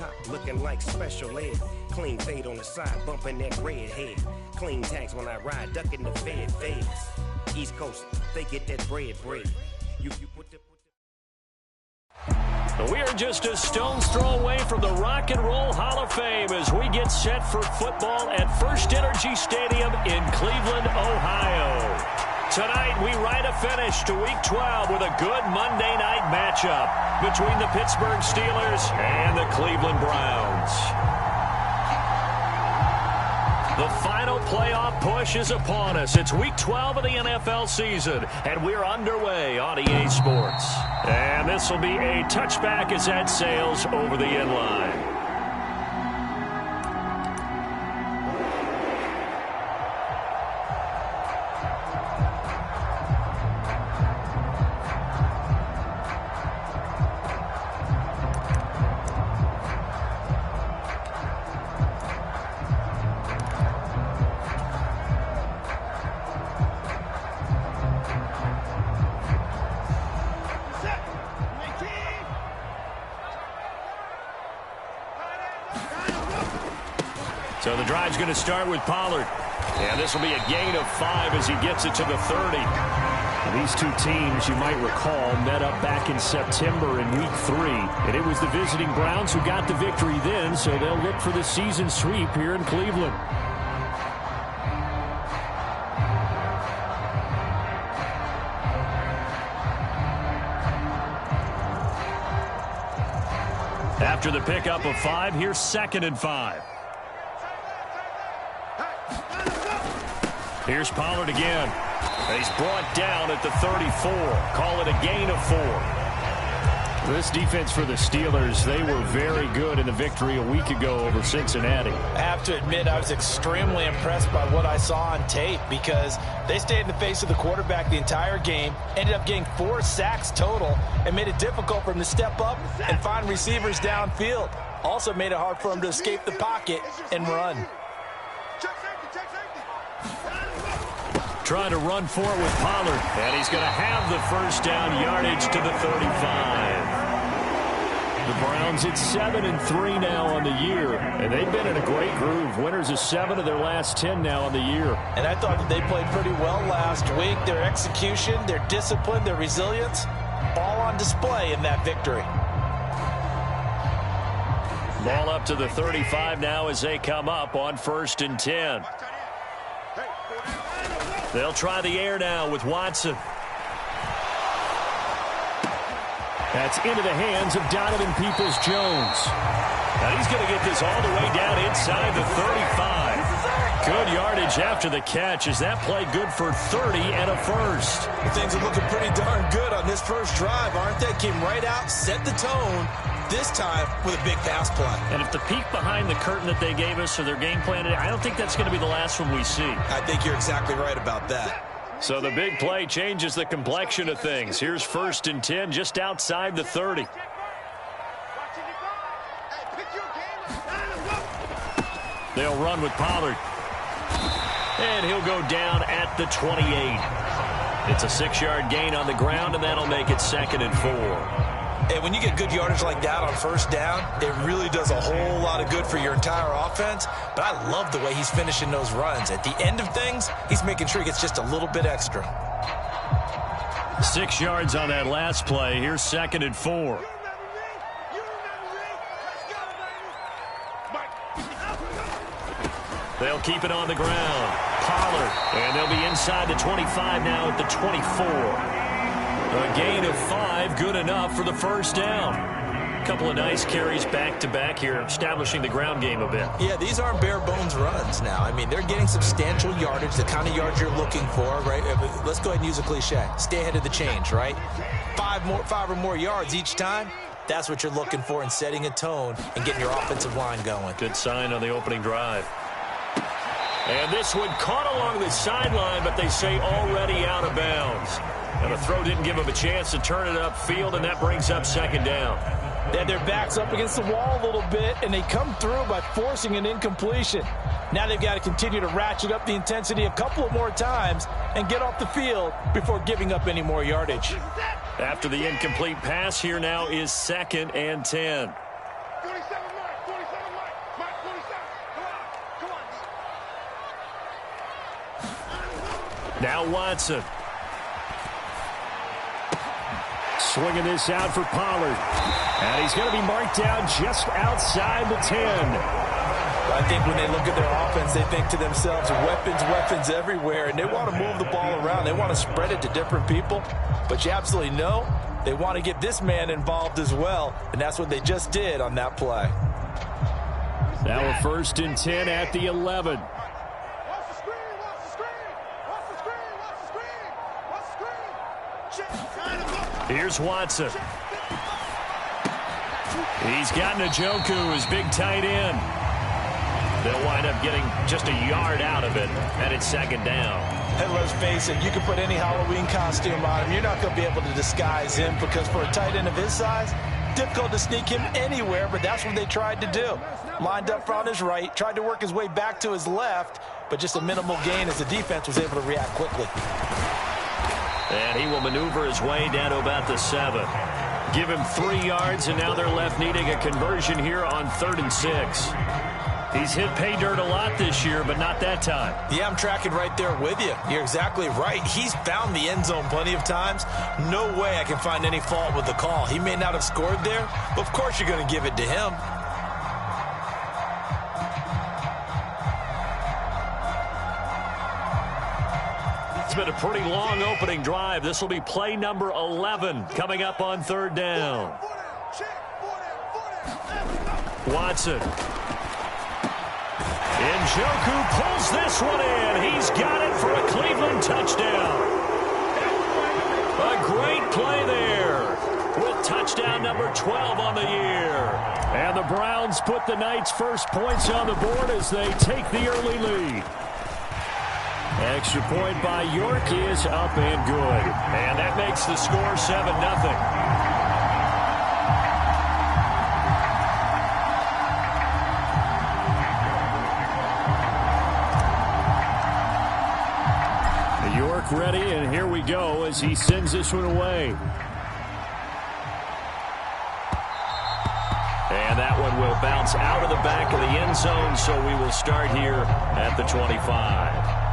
top, looking like special ed. Clean fade on the side, bumping that red head. Clean tags when I ride, ducking the feds. East Coast, they get that bread. You put the... We are just a stone's throw away from the Rock and Roll Hall of Fame as we get set for football at First Energy Stadium in Cleveland, Ohio. Tonight, we write a finish to Week 12 with a good Monday night matchup between the Pittsburgh Steelers and the Cleveland Browns. The final playoff push is upon us. It's Week 12 of the NFL season, and we're underway on EA Sports. And this will be a touchback as that sails over the end line. So the drive's going to start with Pollard. And this will be a gain of 5 as he gets it to the 30. And these two teams, you might recall, met up back in September in Week 3. And it was the visiting Browns who got the victory then, so they'll look for the season sweep here in Cleveland. After the pickup of 5, here's 2nd and 5. Here's Pollard again. He's brought down at the 34. Call it a gain of 4. This defense for the Steelers, they were very good in the victory a week ago over Cincinnati. I have to admit, I was extremely impressed by what I saw on tape because they stayed in the face of the quarterback the entire game, ended up getting 4 sacks total, and made it difficult for him to step up and find receivers downfield. Also made it hard for him to escape the pocket and run. Trying to run for it with Pollard, and he's going to have the first down yardage to the 35. The Browns at 7-3 now on the year, and they've been in a great groove. Winners of 7 of their last 10 now on the year. And I thought that they played pretty well last week. Their execution, their discipline, their resilience, all on display in that victory. Ball up to the 35 now as they come up on 1st and 10. They'll try the air now with Watson. That's into the hands of Donovan Peoples-Jones. Now he's going to get this all the way down inside the 35. Good yardage after the catch. Is that play good for 30 and a first? Things are looking pretty darn good on this first drive, aren't they? Came right out, set the tone, this time with a big pass play. And if the peek behind the curtain that they gave us or their game plan, I don't think that's going to be the last one we see. I think you're exactly right about that. So the big play changes the complexion of things. Here's 1st and 10 just outside the 30. They'll run with Pollard. And he'll go down at the 28. It's a 6-yard gain on the ground, and that'll make it 2nd and 4. And when you get good yardage like that on first down, it really does a whole lot of good for your entire offense. But I love the way he's finishing those runs. At the end of things, he's making sure he gets just a little bit extra. 6 yards on that last play. Here's 2nd and 4. They'll keep it on the ground. Pollard. And they'll be inside the 25 now at the 24. A gain of 5, good enough for the first down. A couple of nice carries back-to-back here, establishing the ground game a bit. Yeah, these aren't bare-bones runs now. I mean, they're getting substantial yardage, the kind of yards you're looking for, right? Let's go ahead and use a cliche. Stay ahead of the change, right? 5 or more yards each time. That's what you're looking for in setting a tone and getting your offensive line going. Good sign on the opening drive. And this one caught along the sideline, but they say already out of bounds. And the throw didn't give them a chance to turn it upfield, and that brings up 2nd down. They had their backs up against the wall a little bit, and they come through by forcing an incompletion. Now they've got to continue to ratchet up the intensity a couple of more times and get off the field before giving up any more yardage. After the incomplete pass, here now is 2nd and 10. Now Watson. Swinging this out for Pollard. And he's going to be marked down just outside the 10. I think when they look at their offense, they think to themselves, weapons, weapons everywhere, and they want to move the ball around. They want to spread it to different people. But you absolutely know they want to get this man involved as well, and that's what they just did on that play. Now a 1st and 10 at the 11. Here's Watson. He's got Njoku, his big tight end. They'll wind up getting just a yard out of it, and it's 2nd down. And let's face it, you can put any Halloween costume on him. You're not going to be able to disguise him because for a tight end of his size, difficult to sneak him anywhere, but that's what they tried to do. Lined up on his right, tried to work his way back to his left, but just a minimal gain as the defense was able to react quickly. And he will maneuver his way down to about the 7. Give him 3 yards, and now they're left needing a conversion here on 3rd and 6. He's hit pay dirt a lot this year, but not that time. Yeah, I'm tracking right there with you. You're exactly right. He's found the end zone plenty of times. No way I can find any fault with the call. He may not have scored there, but of course you're going to give it to him. It's been a pretty long opening drive. This will be play number 11 coming up on 3rd down. Watson. Njoku pulls this one in. He's got it for a Cleveland touchdown. A great play there with touchdown number 12 on the year. And the Browns put the Knights' first points on the board as they take the early lead. Extra point by York is up and good. And that makes the score 7-0. York ready, and here we go as he sends this one away. And that one will bounce out of the back of the end zone, so we will start here at the 25.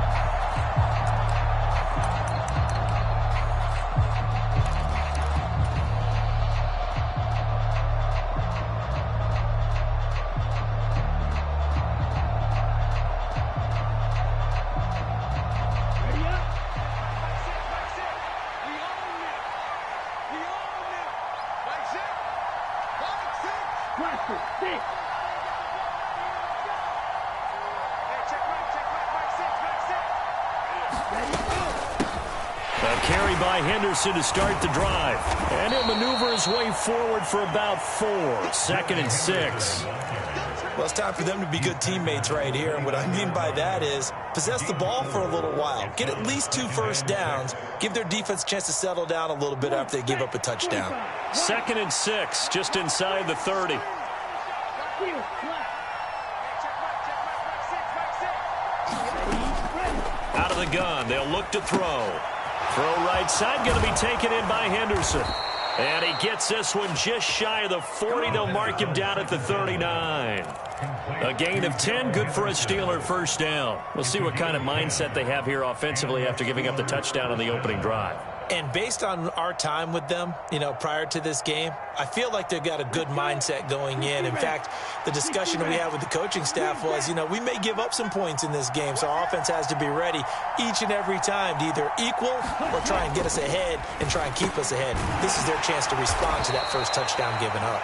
To start the drive, and he'll maneuver his way forward for about 4. 2nd and 6. Well, it's time for them to be good teammates right here, and what I mean by that is possess the ball for a little while, get at least 2 first downs, give their defense a chance to settle down a little bit after they give up a touchdown. 2nd and 6, just inside the 30. Out of the gun, they'll look to throw. Throw right side, going to be taken in by Henderson. And he gets this one just shy of the 40. They'll mark him down at the 39. A gain of 10, good for a Steeler first down. We'll see what kind of mindset they have here offensively after giving up the touchdown on the opening drive. And based on our time with them, prior to this game, I feel like they've got a good mindset going in. In fact, the discussion we had with the coaching staff was, we may give up some points in this game, so our offense has to be ready each and every time to either equal or try and get us ahead and try and keep us ahead. This is their chance to respond to that first touchdown given up.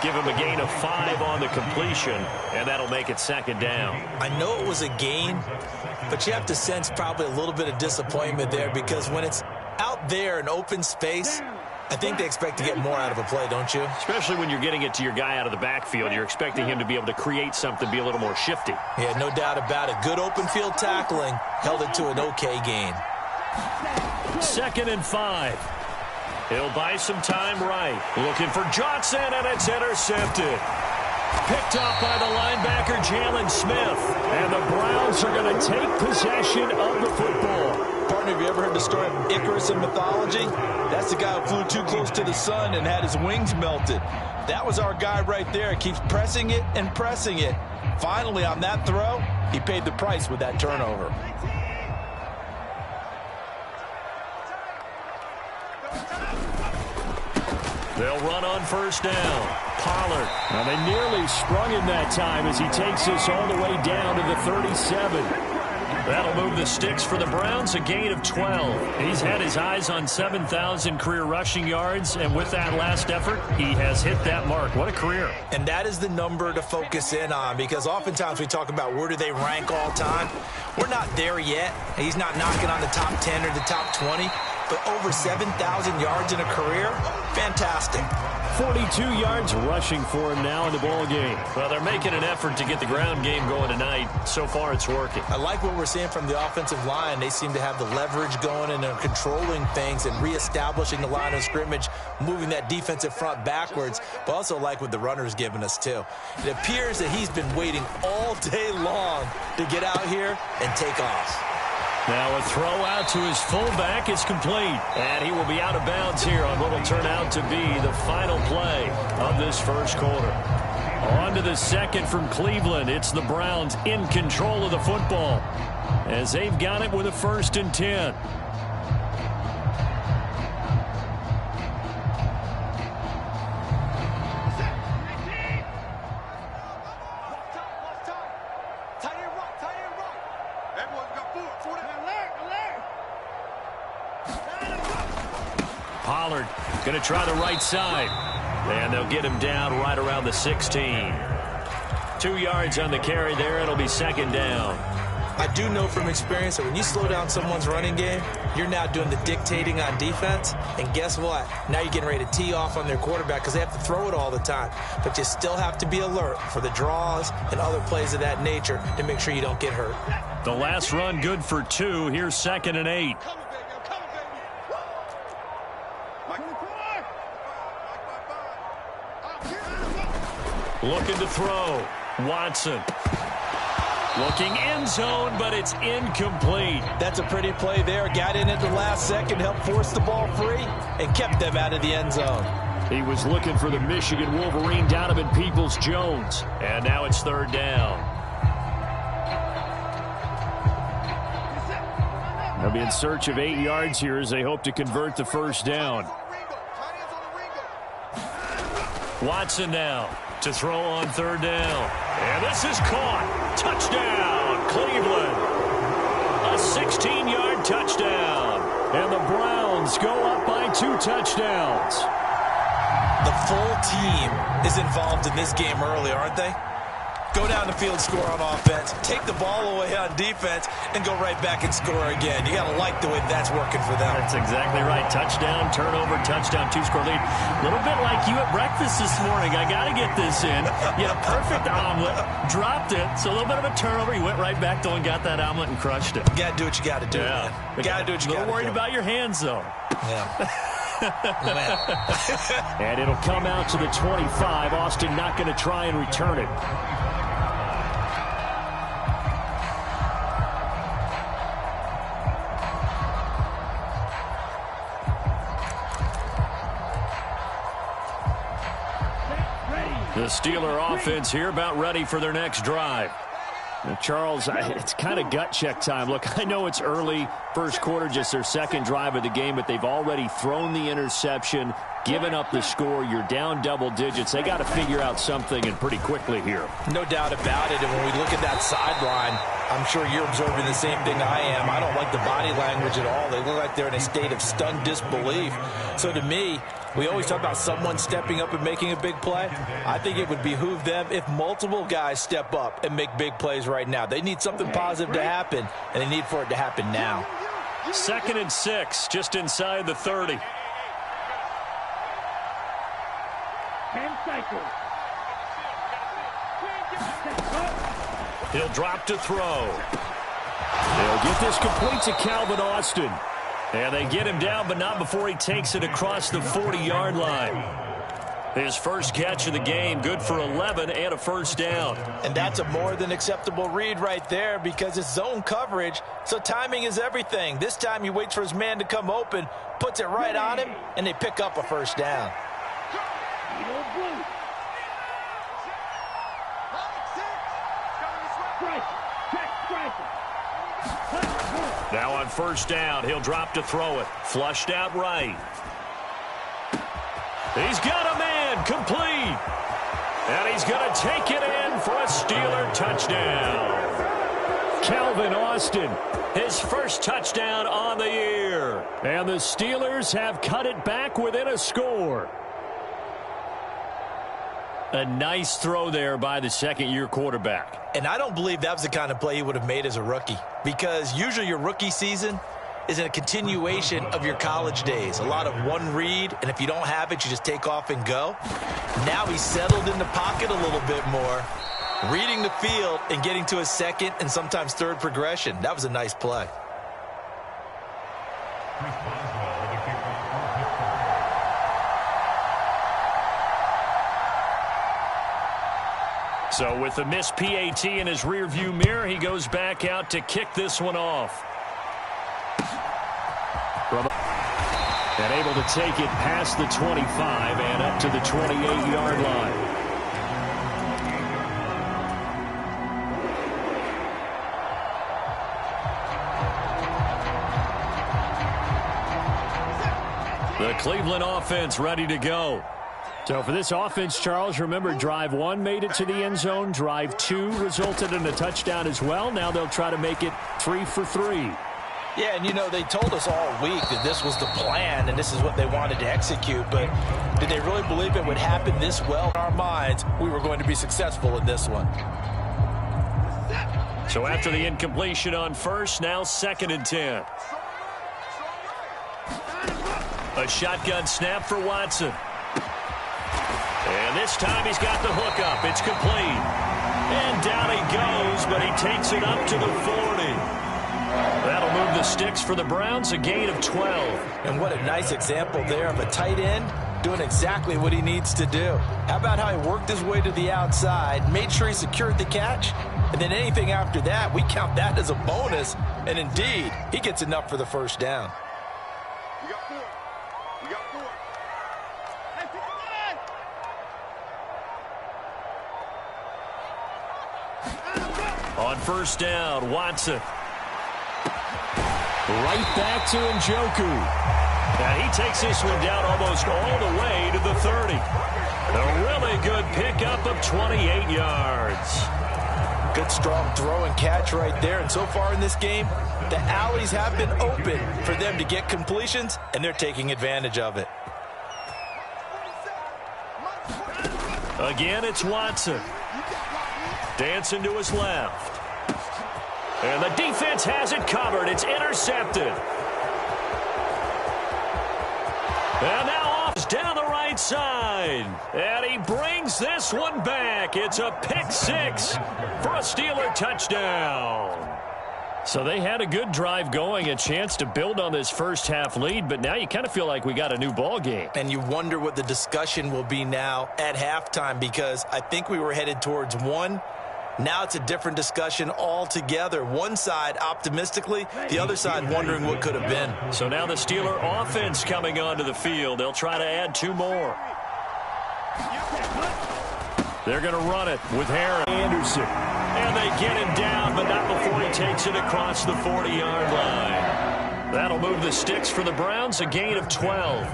Give him a gain of 5 on the completion, and that'll make it 2nd down. I know it was a gain, but you have to sense probably a little bit of disappointment there because when it's out there in open space, I think they expect to get more out of a play, don't you? Especially when you're getting it to your guy out of the backfield. You're expecting him to be able to create something, be a little more shifty. Yeah, no doubt about it. Good open field tackling held it to an okay gain. 2nd and 5. He'll buy some time right. Looking for Johnson, and it's intercepted. Picked up by the linebacker, Jalen Smith. And the Browns are going to take possession of the football. Partner, have you ever heard the story of Icarus in mythology? That's the guy who flew too close to the sun and had his wings melted. That was our guy right there. Keeps pressing it and pressing it. Finally, on that throw, he paid the price with that turnover. They'll run on first down. Pollard. Now they nearly sprung him that time as he takes this all the way down to the 37. That'll move the sticks for the Browns, a gain of 12. He's had his eyes on 7,000 career rushing yards, and with that last effort, he has hit that mark. What a career. And that is the number to focus in on, because oftentimes we talk about where do they rank all time. We're not there yet. He's not knocking on the top 10 or the top 20, but over 7,000 yards in a career, fantastic. 42 yards rushing for him now in the ball game. Well, they're making an effort to get the ground game going tonight. So far, it's working. I like what we're seeing from the offensive line. They seem to have the leverage going and are controlling things and reestablishing the line of scrimmage, moving that defensive front backwards, but also like what the runner's giving us, too. It appears that he's been waiting all day long to get out here and take off. Now a throw out to his fullback is complete. And he will be out of bounds here on what will turn out to be the final play of this first quarter. On to the second from Cleveland. It's the Browns in control of the football as they've got it with a 1st and 10. Pollard going to try the right side. And they'll get him down right around the 16. 2 yards on the carry there. It'll be 2nd down. I do know from experience that when you slow down someone's running game, you're now doing the dictating on defense. And guess what? Now you're getting ready to tee off on their quarterback because they have to throw it all the time. But you still have to be alert for the draws and other plays of that nature to make sure you don't get hurt. The last run good for 2. Here's 2nd and 8. Looking to throw. Watson. Looking end zone, but it's incomplete. That's a pretty play there. Got in at the last second, helped force the ball free, and kept them out of the end zone. He was looking for the Michigan Wolverine, Donovan Peoples-Jones. And now it's 3rd down. They'll be in search of 8 yards here as they hope to convert the 1st down. Watson now to throw on 3rd down. And this is caught. Touchdown, Cleveland. A 16-yard touchdown. And the Browns go up by 2 touchdowns. The full team is involved in this game early, aren't they? Go down the field, score on offense, take the ball away on defense, and go right back and score again. You got to like the way that's working for them. That's exactly right. Touchdown, turnover, touchdown, 2-score lead. A little bit like you at breakfast this morning. I got to get this in. You had a perfect omelet, dropped it, so a little bit of a turnover. You went right back, though, and got that omelet and crushed it. You got to do what you got to do, man. You got to do what you got to do. A little worried about your hands, though. Yeah. And it'll come out to the 25. Austin not going to try and return it. The Steeler offense here about ready for their next drive. Now, Charles, it's kind of gut check time. Look, I know it's early, first quarter, just their 2nd drive of the game, but they've already thrown the interception, given up the score. You're down double digits. They got to figure out something, and pretty quickly here. No doubt about it. And when we look at that sideline, I'm sure you're observing the same thing I am. I don't like the body language at all. They look like they're in a state of stunned disbelief. So to me, we always talk about someone stepping up and making a big play. I think it would behoove them if multiple guys step up and make big plays right now. They need something positive to happen, and they need for it to happen now. 2nd and 6, just inside the 30. 10 cycles. He'll drop to throw. They'll get this complete to Calvin Austin. And they get him down, but not before he takes it across the 40-yard line. His first catch of the game, good for 11 and a first down. And that's a more than acceptable read right there because it's zone coverage, so timing is everything. This time he waits for his man to come open, puts it right on him, and they pick up a first down. Now on first down, he'll drop to throw it. Flushed out right. He's got a man complete. And he's going to take it in for a Steeler touchdown. Calvin Austin, his first touchdown on the year. And the Steelers have cut it back within a score. A nice throw there by the second-year quarterback. And I don't believe that was the kind of play he would have made as a rookie, because usually your rookie season is a continuation of your college days. A lot of one read, and if you don't have it, you just take off and go. Now he's settled in the pocket a little bit more, reading the field and getting to his second and sometimes third progression. That was a nice play. So with the missed PAT in his rearview mirror, he goes back out to kick this one off. And able to take it past the 25 and up to the 28-yard line. The Cleveland offense ready to go. So for this offense, Charles, remember drive 1 made it to the end zone. Drive 2 resulted in a touchdown as well. Now they'll try to make it 3 for 3. Yeah, and you know, they told us all week that this was the plan and this is what they wanted to execute, but did they really believe it would happen this well? In our minds, we were going to be successful in this one. So after the incompletion on first, now 2nd and 10. A shotgun snap for Watson. And this time he's got the hook up. It's complete. And down he goes, but he takes it up to the 40. That'll move the sticks for the Browns, a gain of 12. And what a nice example there of a tight end doing exactly what he needs to do. How about how he worked his way to the outside, made sure he secured the catch, and then anything after that, we count that as a bonus. And indeed, he gets enough for the first down. On first down, Watson. Right back to Njoku. And he takes this one down almost all the way to the 30. A really good pickup of 28 yards. Good strong throw and catch right there. And so far in this game, the alleys have been open for them to get completions, and they're taking advantage of it. Again, it's Watson. Dancing to his left. And the defense has it covered. It's intercepted. And now off down the right side. And he brings this one back. It's a pick six for a Steeler touchdown. So they had a good drive going, a chance to build on this first half lead, but now you kind of feel like we got a new ball game. And you wonder what the discussion will be now at halftime, because I think we were headed towards one. Now it's a different discussion altogether. One side optimistically, the other side wondering what could have been. So now the Steeler offense coming onto the field. They'll try to add 2 more. They're going to run it with Anderson. And they get him down, but not before he takes it across the 40-yard line. That'll move the sticks for the Browns, a gain of 12.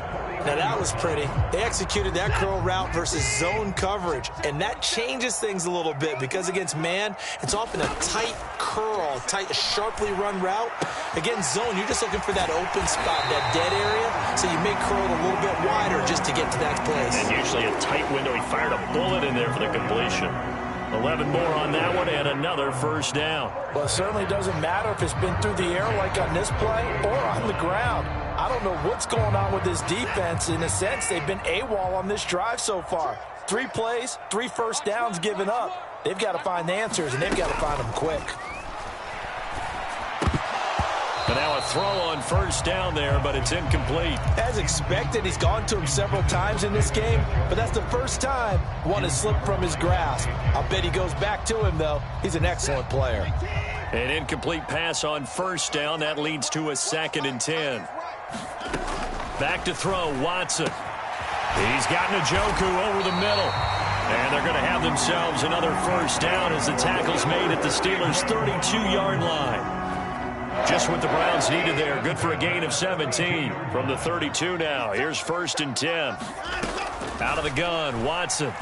Now that was pretty. They executed that curl route versus zone coverage, and that changes things a little bit because against man, it's often a tight curl, tight, sharply run route. Against zone, you're just looking for that open spot, that dead area, so you may curl it a little bit wider just to get to that place. And usually a tight window. He fired a bullet in there for the completion. 11 more on that one and another first down. Well, it certainly doesn't matter if it's been through the air like on this play or on the ground. I don't know what's going on with this defense. In a sense, they've been AWOL on this drive so far. 3 plays, 3 first downs given up. They've got to find the answers, and they've got to find them quick. And now a throw on first down there, but it's incomplete. As expected, he's gone to him several times in this game, but that's the first time one has slipped from his grasp. I'll bet he goes back to him, though. He's an excellent player. An incomplete pass on first down. That leads to a 2nd and 10. Back to throw, Watson. He's got Njoku over the middle. And they're going to have themselves another first down as the tackle's made at the Steelers' 32-yard line. Just what the Browns needed there. Good for a gain of 17 from the 32 now. Here's 1st and 10. Out of the gun, Watson.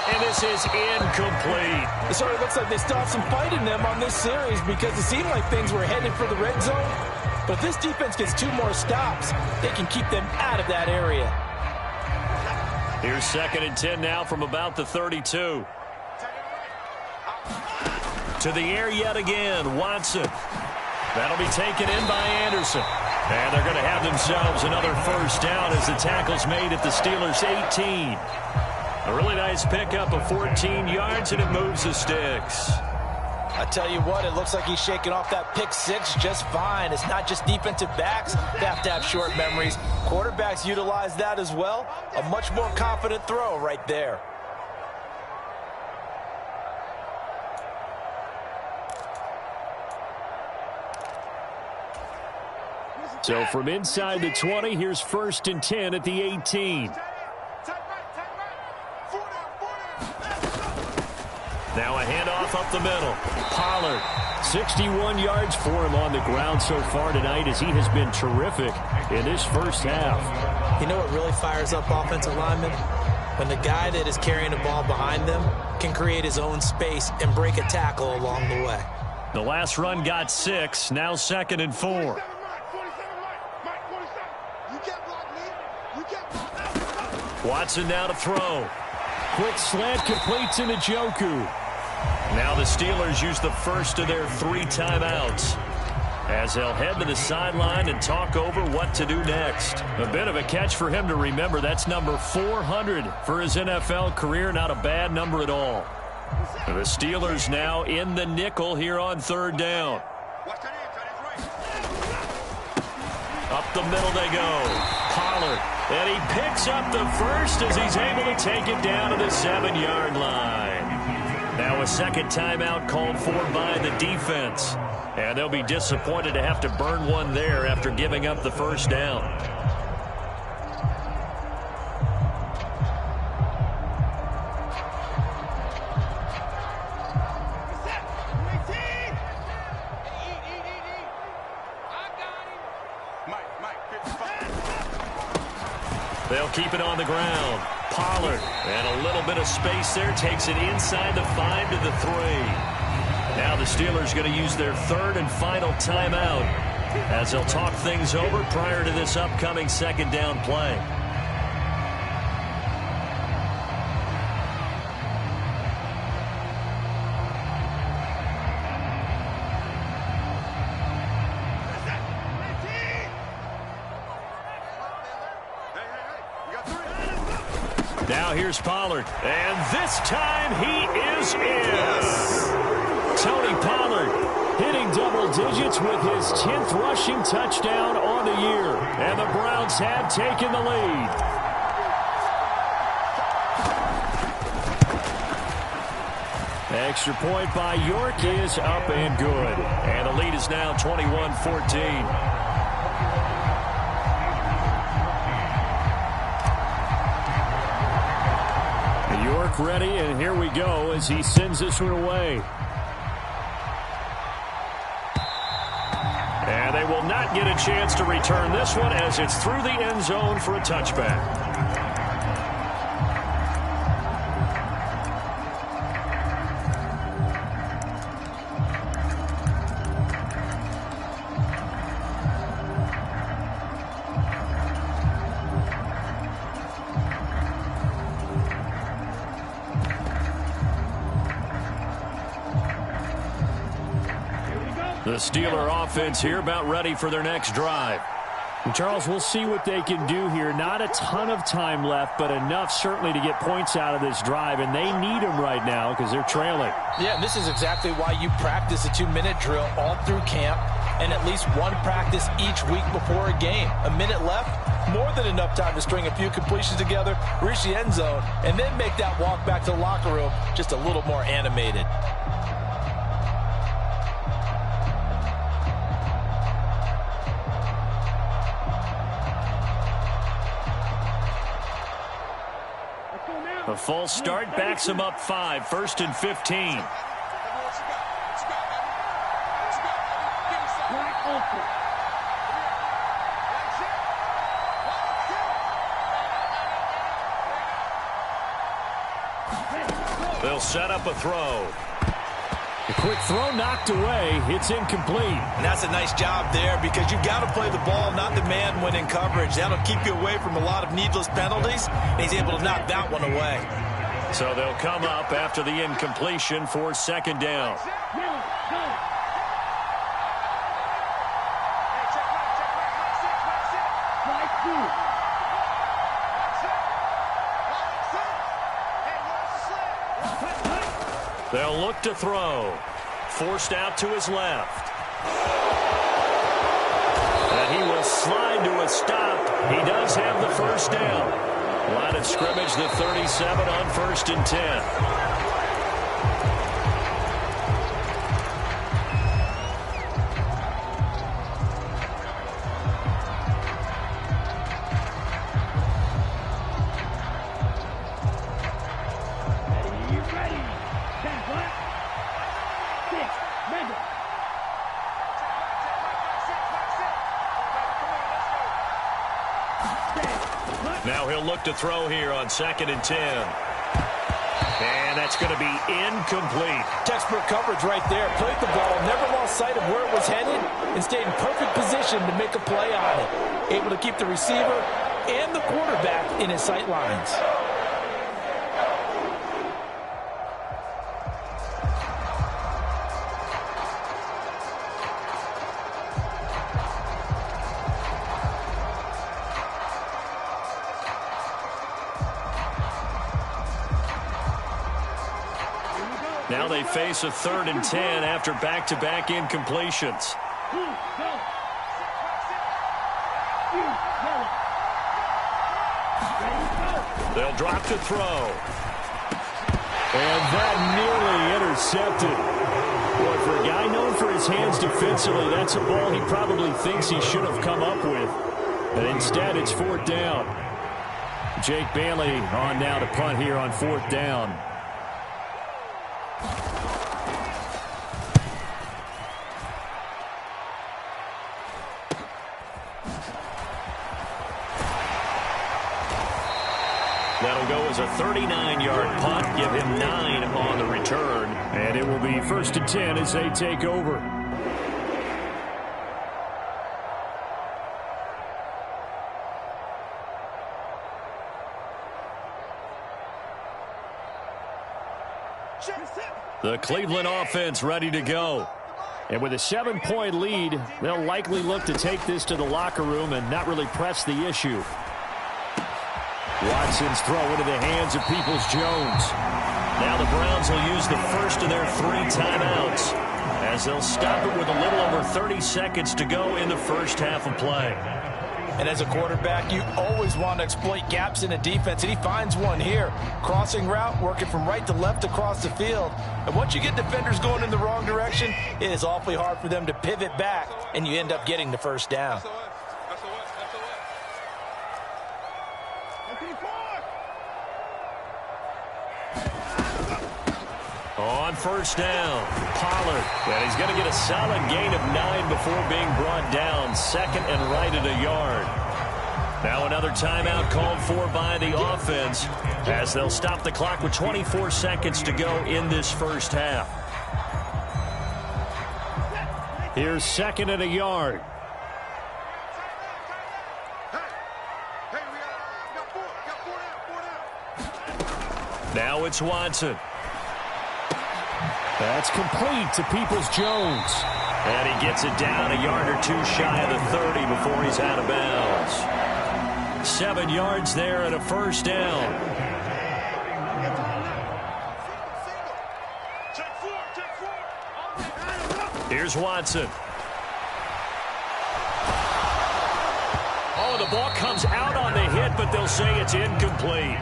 And this is incomplete. It sort of looks like they still have some fight in them on this series because it seemed like things were headed for the red zone. But if this defense gets 2 more stops, they can keep them out of that area. Here's 2nd and 10 now from about the 32. To the air yet again, Watson. That'll be taken in by Anderson. And they're going to have themselves another first down as the tackle's made at the Steelers' 18. A really nice pickup of 14 yards, and it moves the sticks. I tell you what, it looks like he's shaking off that pick 6 just fine. It's not just defensive backs that have to have short memories. Quarterbacks utilize that as well. A much more confident throw right there. So from inside the 20, here's 1st and 10 at the 18. Now a handoff up the middle. Pollard, 61 yards for him on the ground so far tonight as he has been terrific in this first half. You know what really fires up offensive linemen? When the guy that is carrying the ball behind them can create his own space and break a tackle along the way. The last run got 6, now 2nd and 4. Watson now to throw. Quick slant completes into Njoku. Now the Steelers use the first of their 3 timeouts as they'll head to the sideline and talk over what to do next. A bit of a catch for him to remember. That's number 400 for his NFL career. Not a bad number at all. The Steelers now in the nickel here on 3rd down. Up the middle they go. Pollard. And he picks up the first as he's able to take it down to the 7-yard line. Now a 2nd timeout called for by the defense. And they'll be disappointed to have to burn one there after giving up the first down. They'll keep it on the ground. Pollard, and a little bit of space there, takes it inside the 5 to the 3. Now the Steelers going to use their 3rd and final timeout as they'll talk things over prior to this upcoming 2nd down play. Now here's Pollard, and this time he is in. Tony Pollard hitting double digits with his 10th rushing touchdown on the year. And the Browns have taken the lead. Extra point by York is up and good. And the lead is now 21-14. York ready, and here we go as he sends this one away. And they will not get a chance to return this one as it's through the end zone for a touchback. The Steeler offense here about ready for their next drive. And Charles, we'll see what they can do here. Not a ton of time left, but enough certainly to get points out of this drive, and they need them right now because they're trailing. Yeah, this is exactly why you practice a 2-minute drill all through camp. and at least one practice each week before a game. A minute left, more than enough time to string a few completions together, reach the end zone, and then make that walk back to the locker room just a little more animated. A false start backs him up 5, 1st and 15. They'll set up a throw. A quick throw knocked away. It's incomplete. And that's a nice job there because you've got to play the ball, not the man when in coverage. That'll keep you away from a lot of needless penalties, and he's able to knock that one away. So they'll come up after the incompletion for 2nd down. They'll look to throw. Forced out to his left. And he will slide to a stop. He does have the 1st down. Line of scrimmage, the 37 on 1st and 10. Now he'll look to throw here on 2nd and 10. And that's going to be incomplete. Textbook coverage right there. Played the ball, never lost sight of where it was headed, and stayed in perfect position to make a play on it. Able to keep the receiver and the quarterback in his sight lines. Now they face a 3rd and 10 after back-to-back incompletions. They'll drop to throw. And that nearly intercepted. Boy, for a guy known for his hands defensively, that's a ball he probably thinks he should have come up with. And instead, it's 4th down. Jake Bailey on now to punt here on 4th down. That'll go as a 39-yard punt. Give him 9 on the return. And it will be 1st and 10 as they take over. The Cleveland offense ready to go. And with a 7-point lead, they'll likely look to take this to the locker room and not really press the issue. Watson's throw into the hands of Peoples-Jones. Now the Browns will use the first of their 3 timeouts as they'll stop it with a little over 30 seconds to go in the first half of play. And as a quarterback, you always want to exploit gaps in a defense, and he finds one here. Crossing route, working from right to left across the field. And once you get defenders going in the wrong direction, it is awfully hard for them to pivot back, and you end up getting the 1st down. On 1st down, Pollard. And he's going to get a solid gain of 9 before being brought down. 2nd and right at a yard. Now another timeout called for by the offense as they'll stop the clock with 24 seconds to go in this first half. Here's 2nd and a yard. Now it's Watson. That's complete to Peoples-Jones. And he gets it down a yard or 2 shy of the 30 before he's out of bounds. 7 yards there and a 1st down. Here's Watson. ball comes out on the hit, but they'll say it's incomplete.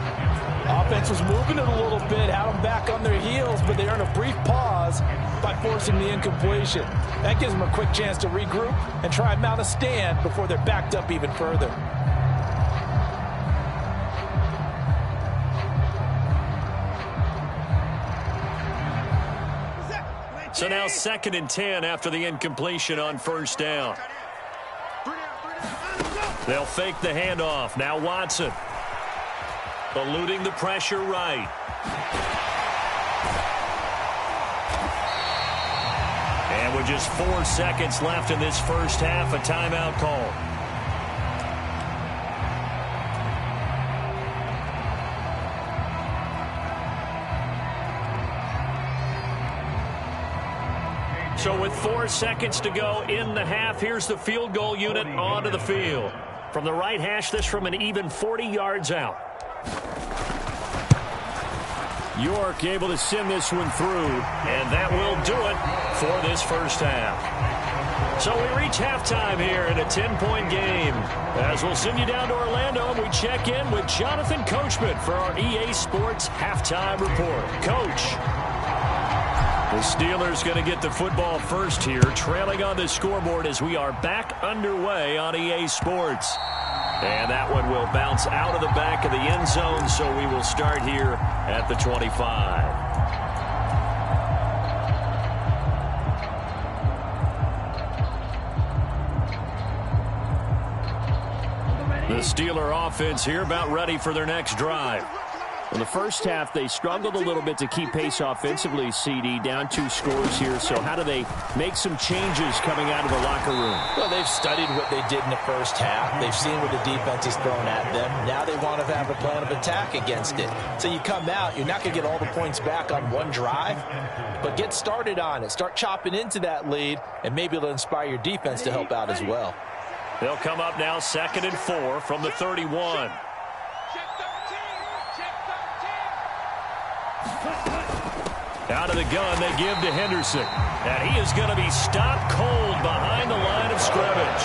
Offense was moving it a little bit, had them back on their heels, but they earned a brief pause by forcing the incompletion. That gives them a quick chance to regroup and try and mount a stand before they're backed up even further. So now 2nd and 10 after the incompletion on first down. They'll fake the handoff. Now Watson. Eluding the pressure right. And with just 4 seconds left in this first half, a timeout call. So with 4 seconds to go in the half, here's the field goal unit onto the field. From the right hash, this from an even 40 yards out. York able to send this one through, and that will do it for this first half. So we reach halftime here in a 10-point game. As we'll send you down to Orlando, and we check in with Jonathan Coachman for our EA Sports Halftime Report. Coach. The Steelers going to get the football first here, trailing on the scoreboard as we are back underway on EA Sports. And that one will bounce out of the back of the end zone, so we will start here at the 25. The Steeler offense here about ready for their next drive. In the first half, they struggled a little bit to keep pace offensively, CD, down 2 scores here. So how do they make some changes coming out of the locker room? Well, they've studied what they did in the first half. They've seen what the defense has thrown at them. Now they want to have a plan of attack against it. So you come out, you're not going to get all the points back on one drive, but get started on it. Start chopping into that lead, and maybe it'll inspire your defense to help out as well. They'll come up now 2nd and 4 from the 31. Out of the gun, they give to Henderson. And he is going to be stopped cold behind the line of scrimmage.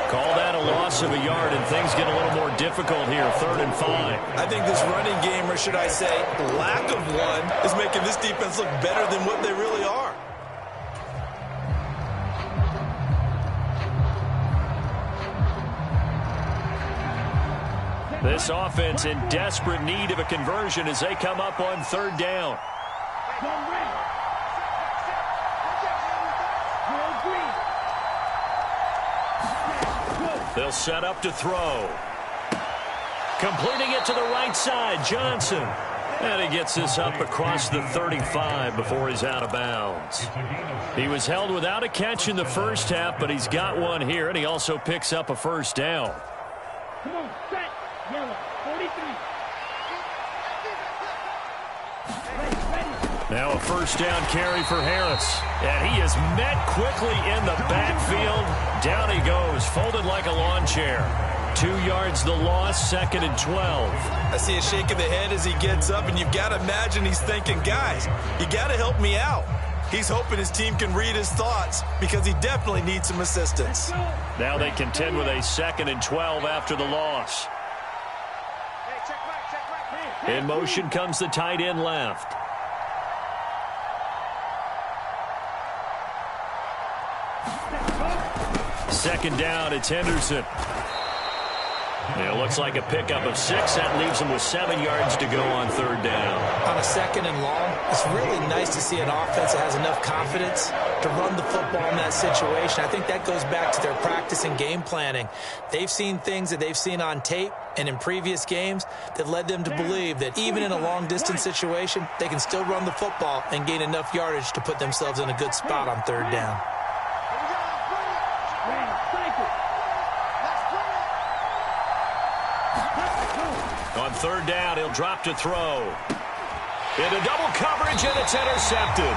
Call that a loss of a yard, and things get a little more difficult here, 3rd and 5. I think this running game, or should I say lack of one, is making this defense look better than what they really are. This offense in desperate need of a conversion as they come up on 3rd down. They'll set up to throw. Completing it to the right side, Johnson. And he gets this up across the 35 before he's out of bounds. He was held without a catch in the first half, but he's got one here, and he also picks up a first down. Come on, set, yellow, 43. Now a first down carry for Harris. And he is met quickly in the backfield. Down he goes, folded like a lawn chair. 2 yards the loss, 2nd and 12. I see a shake of the head as he gets up, and you've got to imagine he's thinking, guys, you got to help me out. He's hoping his team can read his thoughts because he definitely needs some assistance. Now they contend with a 2nd and 12 after the loss. In motion comes the tight end left. Second down, it's Henderson. It looks like a pickup of 6. That leaves him with 7 yards to go on 3rd down. On a 2nd and long, it's really nice to see an offense that has enough confidence to run the football in that situation. I think that goes back to their practice and game planning. They've seen things that they've seen on tape and in previous games that led them to believe that even in a long-distance situation, they can still run the football and gain enough yardage to put themselves in a good spot on 3rd down. On 3rd down, he'll drop to throw. Into double coverage, and it's intercepted.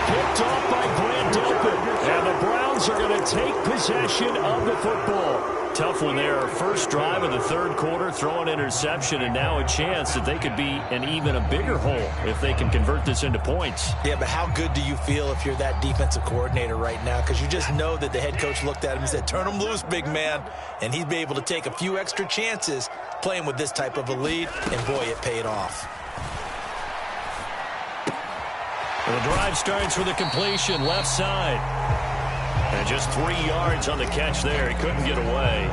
Picked off by Grant Delpit. And the Browns are going to take possession of the football. tough one there. First drive of the third quarter, throw an interception, and now a chance that they could be in even a bigger hole if they can convert this into points. Yeah, but how good do you feel if you're that defensive coordinator right now? Because you just know that the head coach looked at him and said, turn him loose, big man. And he'd be able to take a few extra chances playing with this type of a lead, and boy, it paid off. The drive starts with a completion left side. And just 3 yards on the catch there. He couldn't get away.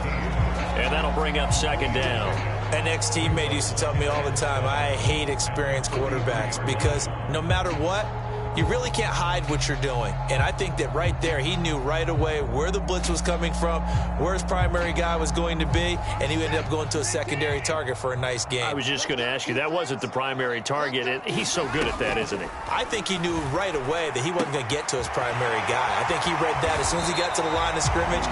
And that'll bring up second down. An ex-teammate used to tell me all the time, I hate experienced quarterbacks because no matter what, you really can't hide what you're doing. And I think that right there, he knew right away where the blitz was coming from, where his primary guy was going to be, and he ended up going to a secondary target for a nice game. I was just going to ask you, that wasn't the primary target. He's so good at that, isn't he? I think he knew right away that he wasn't going to get to his primary guy. I think he read that as soon as he got to the line of scrimmage,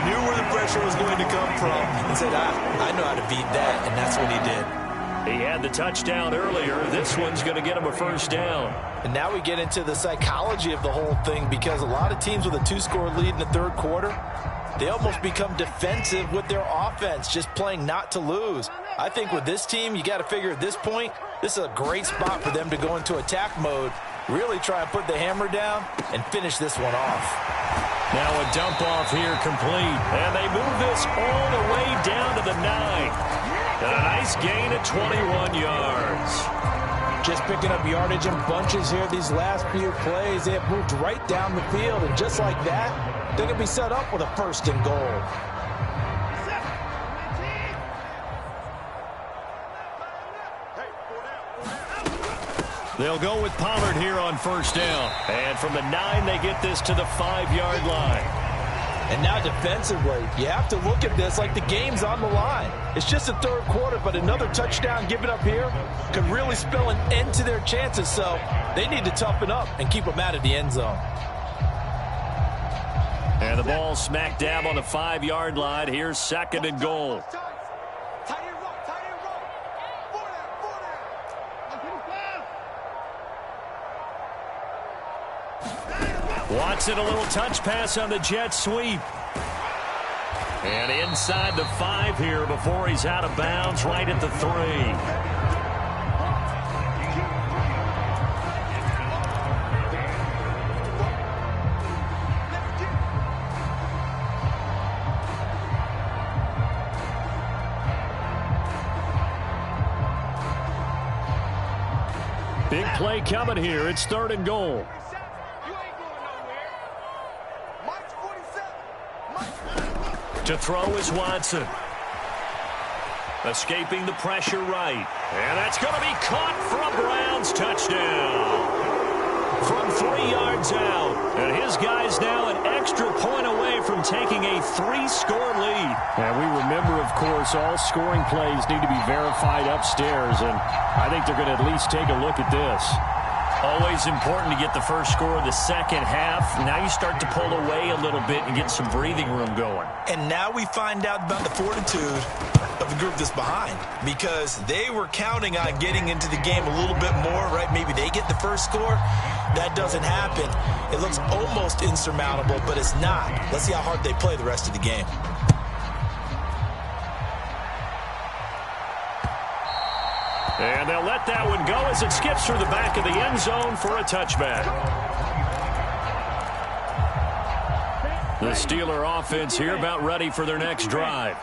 knew where the pressure was going to come from, and said, I know how to beat that, and that's what he did. He had the touchdown earlier. This one's going to get him a first down. And now we get into the psychology of the whole thing, because a lot of teams with a 2-score lead in the third quarter, they almost become defensive with their offense, just playing not to lose. I think with this team, you got to figure at this point, this is a great spot for them to go into attack mode, really try and put the hammer down and finish this one off. Now a dump off here complete. And they move this all the way down to the 9. And a nice gain of 21 yards. Just picking up yardage in bunches here these last few plays. They have moved right down the field, and just like that, they're going to be set up with a first and goal. They'll go with Pollard here on first down. And from the 9, they get this to the 5-yard line. And now defensively, you have to look at this like the game's on the line. It's just the third quarter, but another touchdown given up here could really spell an end to their chances. So they need to toughen up and keep them out of the end zone. And the ball smack dab on the 5-yard line. Here's second and goal. Watson, a little touch pass on the jet sweep. And inside the 5 here before he's out of bounds, right at the 3. Big play coming here. It's third and goal. To throw is Watson. Escaping the pressure right. And that's going to be caught for a Browns touchdown. From 3 yards out. And his guy's now an extra point away from taking a 3-score lead. And we remember, of course, all scoring plays need to be verified upstairs. And I think they're going to at least take a look at this. Always important to get the first score of the second half. Now you start to pull away a little bit and get some breathing room going. And now we find out about the fortitude of the group that's behind, because they were counting on getting into the game a little bit more, right? Maybe they get the first score. That doesn't happen. It looks almost insurmountable, but it's not. Let's see how hard they play the rest of the game. And they'll let that one go as it skips through the back of the end zone for a touchback. The Steeler offense here about ready for their next drive.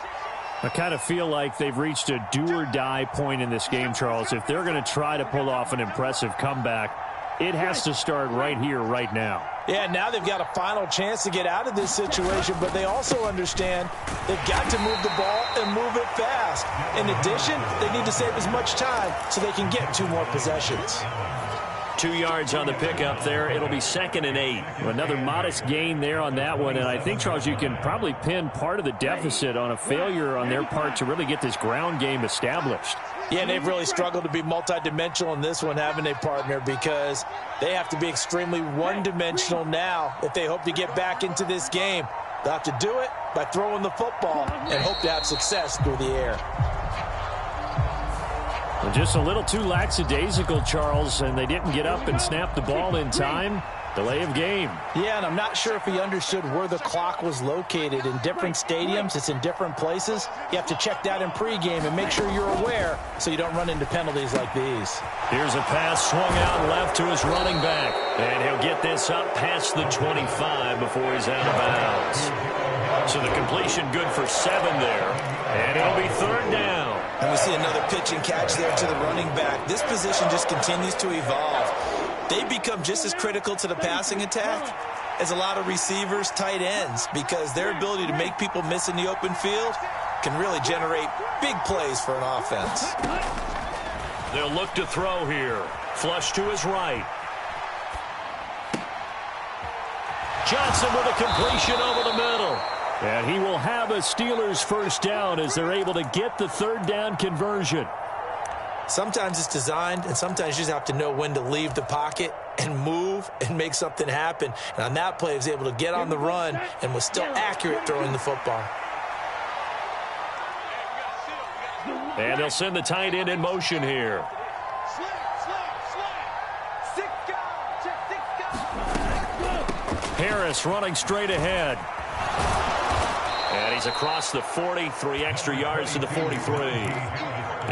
I kind of feel like they've reached a do-or-die point in this game, Charles. If they're going to try to pull off an impressive comeback, it has to start right here, right now. Yeah, now they've got a final chance to get out of this situation, but they also understand they've got to move the ball and move it fast. In addition, they need to save as much time so they can get 2 more possessions. 2 yards on the pickup there. It'll be 2nd and 8. Another modest gain there on that one, and I think, Charles, you can probably pin part of the deficit on a failure on their part to really get this ground game established. Yeah, and they've really struggled to be multidimensional in this one, haven't they, partner? Because they have to be extremely one-dimensional now if they hope to get back into this game. They'll have to do it by throwing the football and hope to have success through the air. Well, just a little too lackadaisical, Charles, and they didn't get up and snap the ball in time. Delay of game. Yeah, and I'm not sure if he understood where the clock was located. In different stadiums, it's in different places. You have to check that in pregame and make sure you're aware so you don't run into penalties like these. Here's a pass swung out left to his running back. And he'll get this up past the 25 before he's out of bounds. So the completion good for 7 there. And it'll be 3rd down. And we see another pitch and catch there to the running back. This position just continues to evolve. They become just as critical to the passing attack as a lot of receivers, tight ends, because their ability to make people miss in the open field can really generate big plays for an offense. They'll look to throw here. Flush to his right. Johnson with a completion over the middle. And he will have a Steelers first down as they're able to get the 3rd down conversion. Sometimes it's designed, and sometimes you just have to know when to leave the pocket and move and make something happen. And on that play, he was able to get on the run and was still accurate throwing the football. And they'll send the tight end in motion here. Harris running straight ahead. And he's across the 40, 3 extra yards to the 43.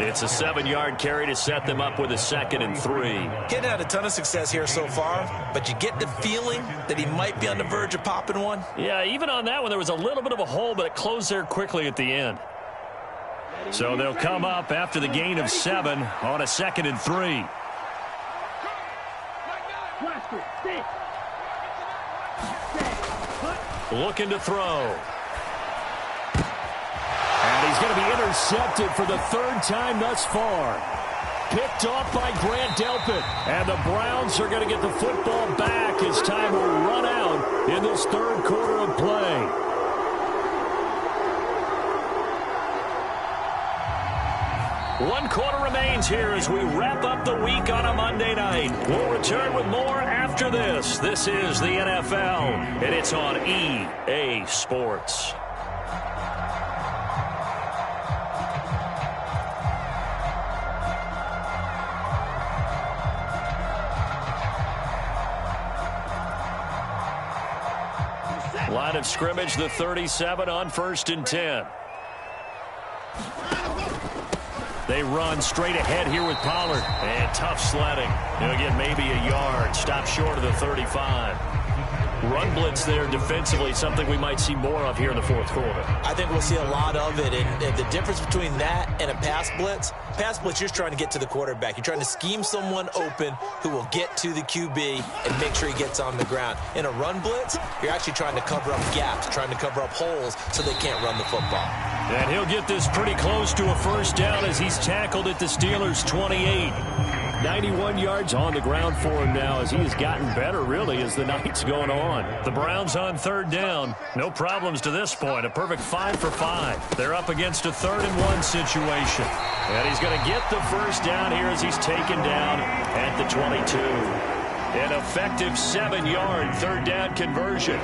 It's a 7-yard carry to set them up with a 2nd and 3. Getting had a ton of success here so far, but you get the feeling that he might be on the verge of popping one. Yeah, even on that one, there was a little bit of a hole, but it closed there quickly at the end. So they'll come up after the gain of 7 on a 2nd and 3. Looking to throw. And he's going to be intercepted for the 3rd time thus far. Picked off by Grant Delpit. And the Browns are going to get the football back as time will run out in this 3rd quarter of play. One quarter remains here as we wrap up the week on a Monday night. We'll return with more after this. This is the NFL, and it's on EA Sports. Line of scrimmage, the 37 on 1st and 10. They run straight ahead here with Pollard. And tough sledding. He'll get maybe a yard. Stop short of the 35. Run blitz there defensively, something we might see more of here in the 4th quarter. I think we'll see a lot of it. And the difference between that and a pass blitz, you're just trying to get to the quarterback. You're trying to scheme someone open who will get to the QB and make sure he gets on the ground. In a run blitz, you're actually trying to cover up gaps, trying to cover up holes so they can't run the football. And he'll get this pretty close to a 1st down as he's tackled at the Steelers' 28. 91 yards on the ground for him now as he has gotten better, really, as the night's going on. The Browns on 3rd down. No problems to this point. A perfect 5 for 5. They're up against a 3rd and 1 situation. And he's going to get the 1st down here as he's taken down at the 22. An effective 7-yard 3rd down conversion.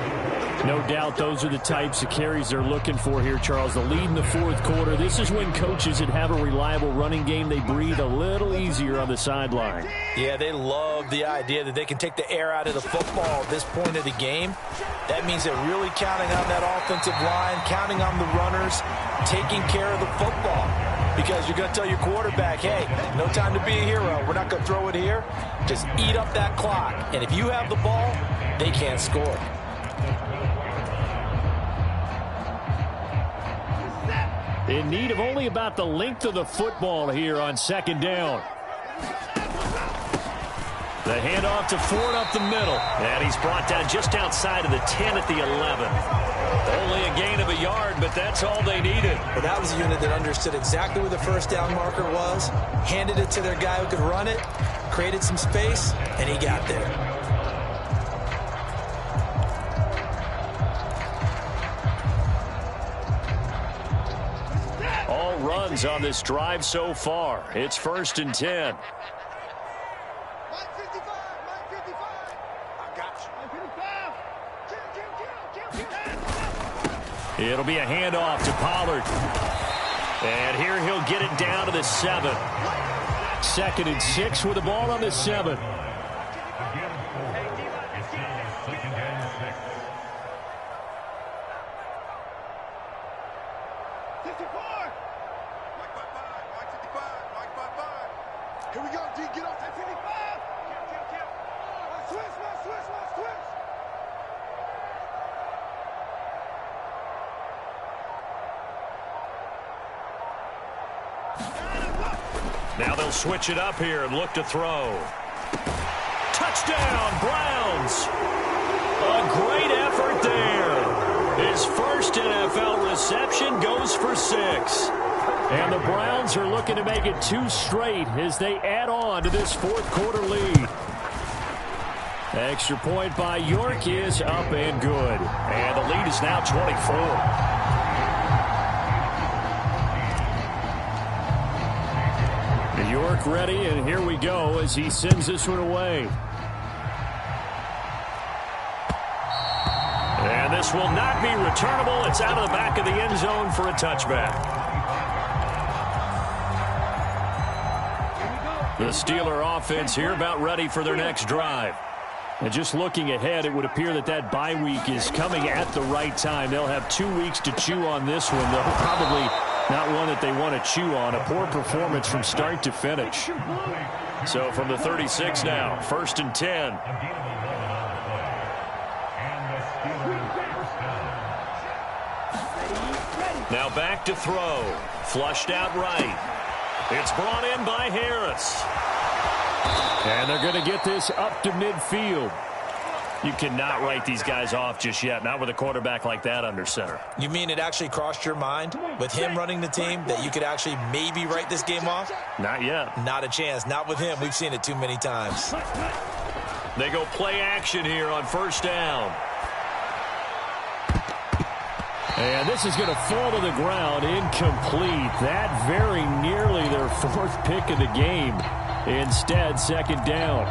No doubt those are the types of carries they're looking for here, Charles. The lead in the 4th quarter. This is when coaches that have a reliable running game, they breathe a little easier on the sideline. Yeah, they love the idea that they can take the air out of the football at this point of the game. That means they're really counting on that offensive line, counting on the runners, taking care of the football. Because you're going to tell your quarterback, hey, no time to be a hero. We're not going to throw it here. Just eat up that clock. And if you have the ball, they can't score. In need of only about the length of the football here on 2nd down. The handoff to Ford up the middle. And he's brought down just outside of the 10 at the 11. Only a gain of a yard, but that's all they needed. Well, that was a unit that understood exactly where the 1st down marker was, handed it to their guy who could run it, created some space, and he got there. All runs on this drive so far. It's 1st and 10. It'll be a handoff to Pollard. And here he'll get it down to the 7. 2nd and 6 with the ball on the 7. Here we go, D. Get off that 55. Switch. Now they'll switch it up here and look to throw. Touchdown, Browns. A great effort there. His first NFL reception goes for 6. And the Browns are looking to make it 2 straight as they add on to this fourth quarter lead. Extra point by York is up and good. And the lead is now 24. York ready, and here we go as he sends this one away. And this will not be returnable. It's out of the back of the end zone for a touchback. The Steeler offense here about ready for their next drive. And just looking ahead, it would appear that that bye week is coming at the right time. They'll have 2 weeks to chew on this one, though probably not one that they want to chew on. A poor performance from start to finish. So from the 36 now, 1st and 10. Now back to throw. Flushed out right. It's brought in by Harris. And they're going to get this up to midfield. You cannot write these guys off just yet, not with a quarterback like that under center. You mean it actually crossed your mind with him running the team that you could actually maybe write this game off? Not yet. Not a chance. Not with him. We've seen it too many times. They go play action here on 1st down. And this is going to fall to the ground, incomplete. That very nearly their 4th pick of the game. Instead, 2nd down.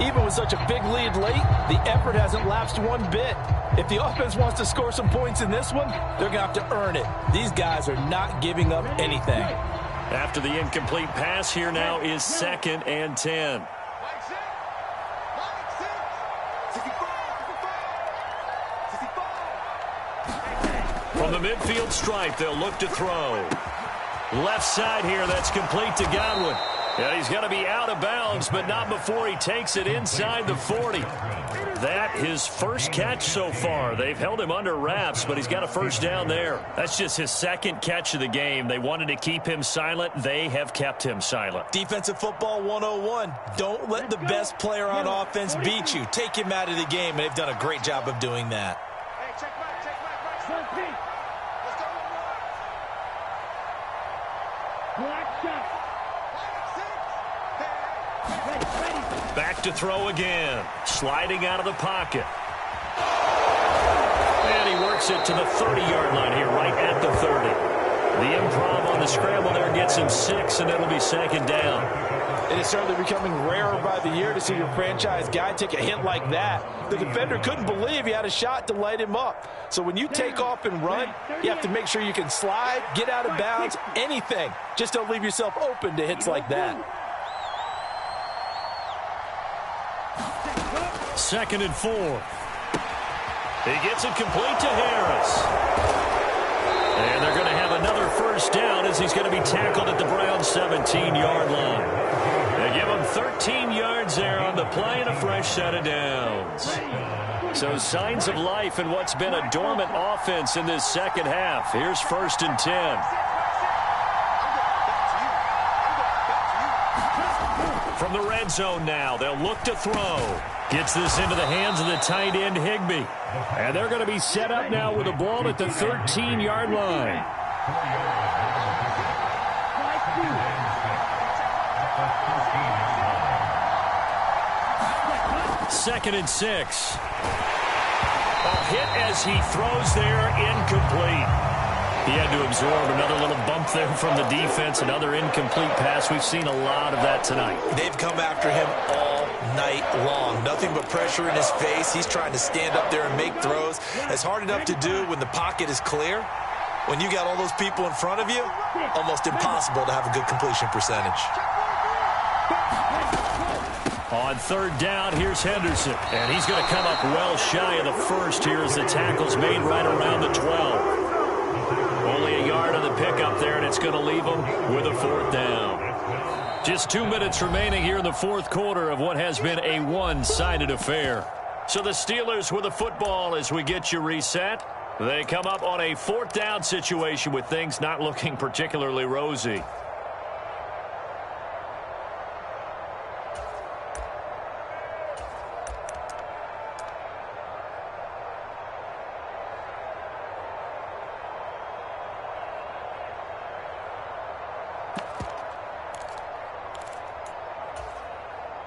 Even with such a big lead late, the effort hasn't lapsed one bit. If the offense wants to score some points in this one, they're going to have to earn it. These guys are not giving up anything. After the incomplete pass, here now is 2nd and 10. From the midfield stripe, they'll look to throw. Left side here, that's complete to Godwin. Yeah, he's going to be out of bounds, but not before he takes it inside the 40. That his first catch so far. They've held him under wraps, but he's got a 1st down there. That's just his 2nd catch of the game. They wanted to keep him silent. They have kept him silent. Defensive football 101. Don't let the best player on offense beat you. Take him out of the game, and they've done a great job of doing that. Back to throw again. Sliding out of the pocket. And he works it to the 30-yard line here, right at the 30. The improv on the scramble there gets him 6, and it'll be 2nd down. It is certainly becoming rarer by the year to see your franchise guy take a hit like that. The defender couldn't believe he had a shot to light him up. So when you take off and run, you have to make sure you can slide, get out of bounds, anything. Just don't leave yourself open to hits like that. 2nd and 4. He gets it complete to Harris. And they're going to have another 1st down as he's going to be tackled at the Browns' 17-yard line. They give him 13 yards there on the play and a fresh set of downs. So signs of life in what's been a dormant offense in this 2nd half. Here's 1st and 10. From the red zone now, they'll look to throw. Gets this into the hands of the tight end, Higbee. And they're going to be set up now with the ball at the 13-yard line. 2nd and 6. A hit as he throws there, incomplete. He had to absorb another little bump there from the defense, another incomplete pass. We've seen a lot of that tonight. They've come after him all night long. Nothing but pressure in his face. He's trying to stand up there and make throws. It's hard enough to do when the pocket is clear. When you got all those people in front of you, almost impossible to have a good completion percentage. On third down, here's Henderson. And he's going to come up well shy of the first here as the tackle's made right around the 12. Only a yard on the pickup there, and it's going to leave him with a fourth down. Just 2 minutes remaining here in the fourth quarter of what has been a one-sided affair. So the Steelers with the football as we get you reset. They come up on a fourth down situation with things not looking particularly rosy.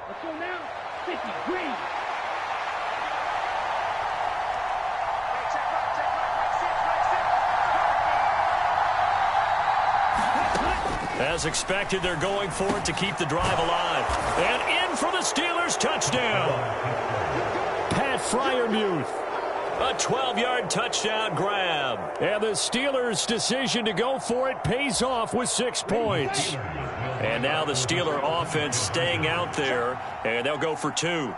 Let's go now. 50, green. As expected, they're going for it to keep the drive alive. And in for the Steelers touchdown. Pat Freiermuth. A 12-yard touchdown grab. And the Steelers' decision to go for it pays off with 6 points. And now the Steeler offense staying out there, and they'll go for 2.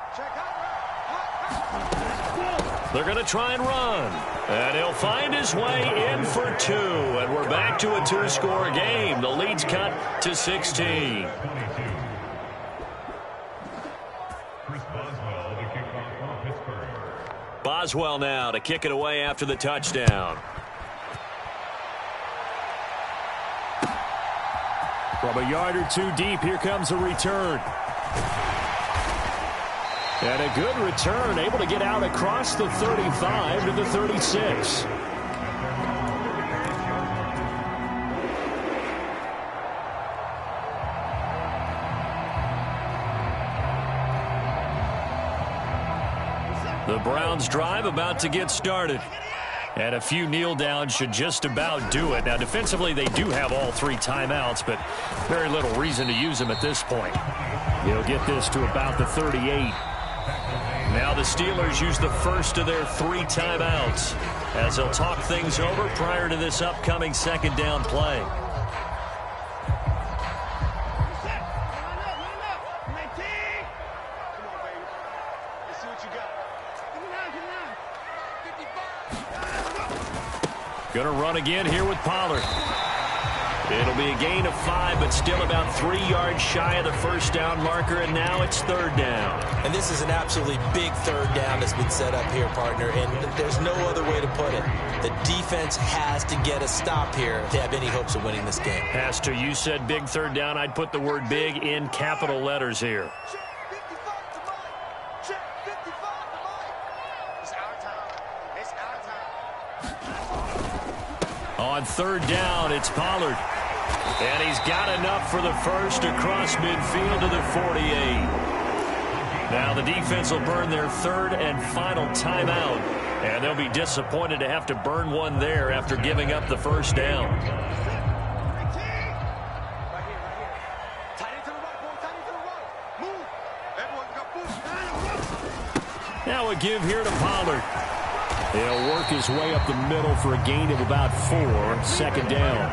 They're going to try and run. And he'll find his way in for 2. And we're back to a 2-score game. The lead's cut to 16. Boswell now to kick it away after the touchdown. From a yard or 2 deep, here comes a return. And a good return, able to get out across the 35 to the 36. The Browns drive about to get started. And a few kneel downs should just about do it. Now, defensively, they do have all 3 timeouts, but very little reason to use them at this point. They'll get this to about the 38. Now the Steelers use the first of their 3 timeouts as they'll talk things over prior to this upcoming second down play. Going to run again here with Pollard. It'll be a gain of 5, but still about 3 yards shy of the first down marker, and now it's third down. And this is an absolutely big third down that's been set up here, partner, and there's no other way to put it. The defense has to get a stop here if they have any hopes of winning this game. Has to. You said big third down. I'd put the word big in capital letters here. On third down, it's Pollard. And he's got enough for the first across midfield to the 48. Now the defense will burn their third and final timeout. And they'll be disappointed to have to burn one there after giving up the first down. Now a give here to Pollard. He'll work his way up the middle for a gain of about 4, second down.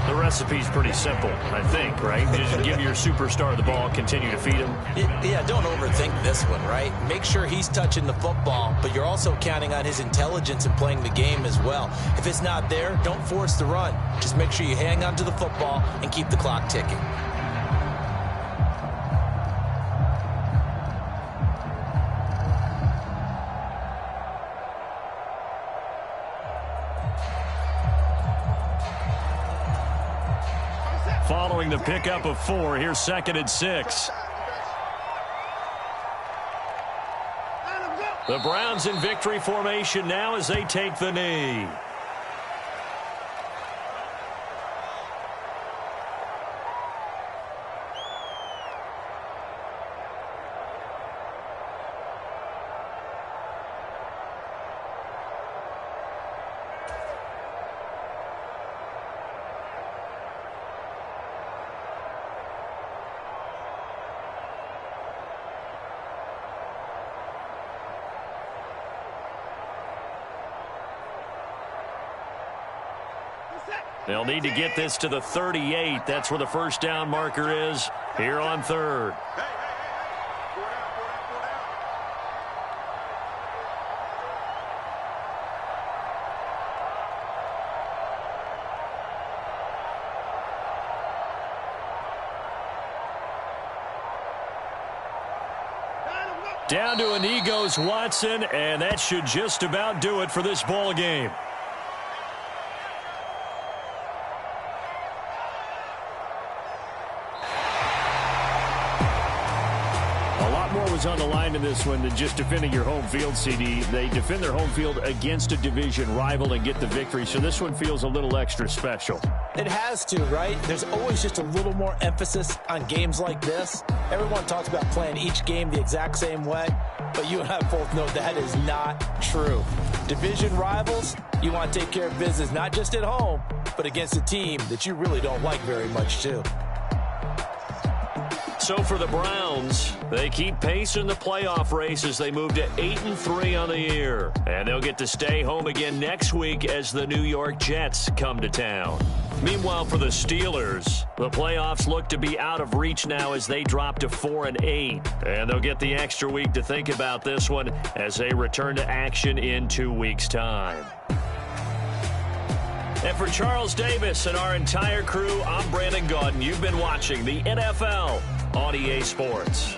The recipe's pretty simple, I think, right? You just give your superstar the ball, continue to feed him. Yeah, don't overthink this one, right? Make sure he's touching the football, but you're also counting on his intelligence in playing the game as well. If it's not there, don't force the run. Just make sure you hang on to the football and keep the clock ticking. Following the pickup of 4, here's second and 6. The Browns in victory formation now as they take the knee. They'll need to get this to the 38. That's where the first down marker is here on third. Down to a knee goes Watson, and that should just about do it for this ball game. Was on the line in this one than just defending your home field, CD. They defend their home field against a division rival and get the victory, so this one feels a little extra special. It has to, right? There's always just a little more emphasis on games like this. Everyone talks about playing each game the exact same way, but you and I both know that is not true. Division rivals, you want to take care of business not just at home, but against a team that you really don't like very much, too. So for the Browns, they keep pace in the playoff race as they move to 8-3 on the year. And they'll get to stay home again next week as the New York Jets come to town. Meanwhile, for the Steelers, the playoffs look to be out of reach now as they drop to 4-8. And they'll get the extra week to think about this one as they return to action in 2 weeks' time. And for Charles Davis and our entire crew, I'm Brandon Gaudin. You've been watching the NFL on EA Sports.